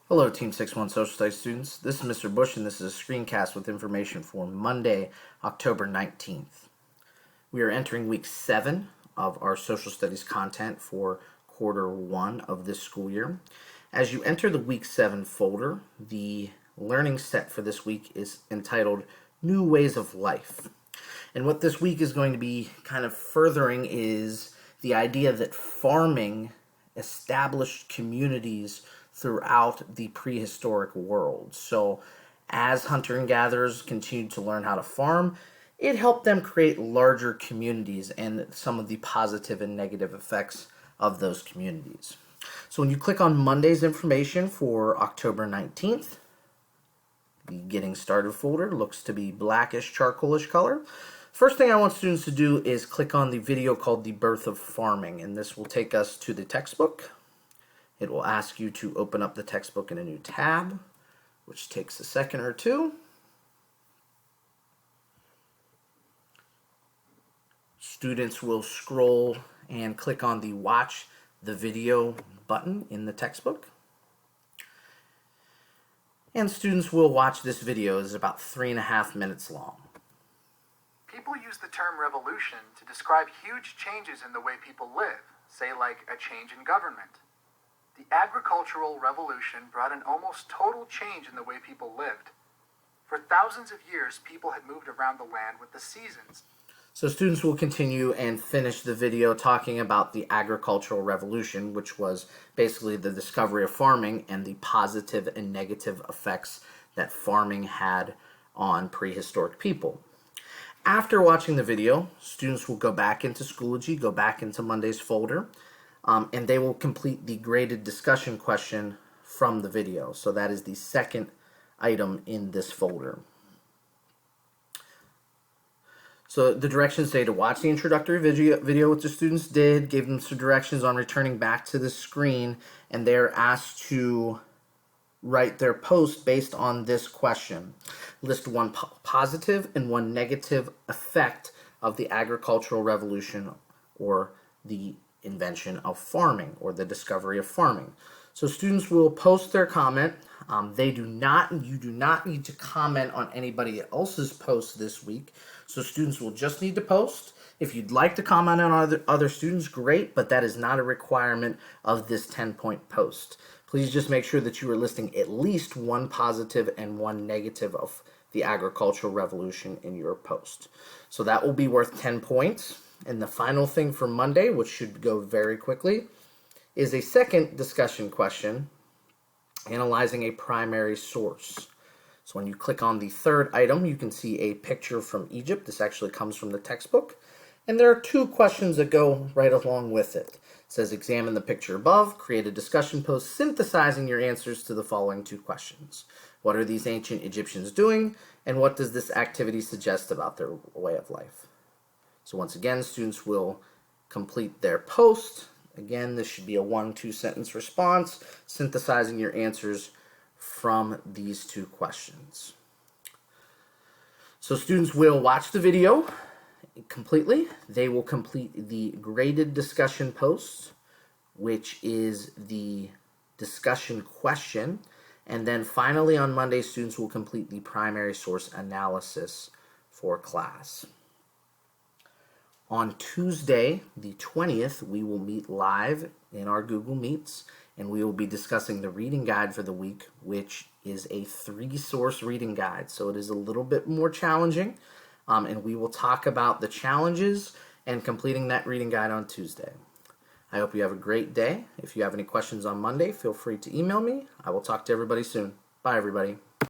Hello, Team 6-1 Social Studies students. This is Mr. Bush, and this is a screencast with information for Monday, October 19th. We are entering week 7 of our social studies content for quarter 1 of this school year. As you enter the week 7 folder, the learning set for this week is entitled New Ways of Life. And what this week is going to be kind of furthering is the idea that farming established communities throughout the prehistoric world. So as hunter and gatherers continued to learn how to farm, it helped them create larger communities and some of the positive and negative effects of those communities. So when you click on Monday's information for October 19th, the Getting Started folder looks to be blackish charcoalish color. First thing I want students to do is click on the video called The Birth of Farming, and this will take us to the textbook. It will ask you to open up the textbook in a new tab, which takes a second or two. Students will scroll and click on the Watch the Video button in the textbook. And students will watch this video. It's about 3.5 minutes long. People use the term revolution to describe huge changes in the way people live, say like a change in government. The agricultural revolution brought an almost total change in the way people lived. For thousands of years, people had moved around the land with the seasons. So students will continue and finish the video talking about the agricultural revolution, which was basically the discovery of farming and the positive and negative effects that farming had on prehistoric people. After watching the video, students will go back into Schoology, go back into Monday's folder, and they will complete the graded discussion question from the video. So that is the second item in this folder. So the directions say to watch the introductory video which the students did, gave them some directions on returning back to the screen, and they're asked to write their post based on this question. List one positive and one negative effect of the agricultural revolution or the invention of farming or the discovery of farming. So students will post their comment. You do not need to comment on anybody else's post this week. So students will just need to post. If you'd like to comment on other students, great, but that is not a requirement of this 10-point post. Please just make sure that you are listing at least one positive and one negative of the agricultural revolution in your post. So that will be worth 10 points. And the final thing for Monday, which should go very quickly, is a second discussion question, analyzing a primary source. So when you click on the third item, you can see a picture from Egypt. This actually comes from the textbook. And there are two questions that go right along with it. It says, examine the picture above, create a discussion post synthesizing your answers to the following two questions. What are these ancient Egyptians doing? And what does this activity suggest about their way of life? So once again, students will complete their post. Again, this should be a 1-2 sentence response, synthesizing your answers from these two questions. So students will watch the video completely. They will complete the graded discussion post, which is the discussion question. And then finally on Monday, students will complete the primary source analysis for class. On Tuesday, the 20th, we will meet live in our Google Meets, and we will be discussing the reading guide for the week, which is a 3-source reading guide. So it is a little bit more challenging, and we will talk about the challenges and completing that reading guide on Tuesday. I hope you have a great day. If you have any questions on Monday, feel free to email me. I will talk to everybody soon. Bye, everybody.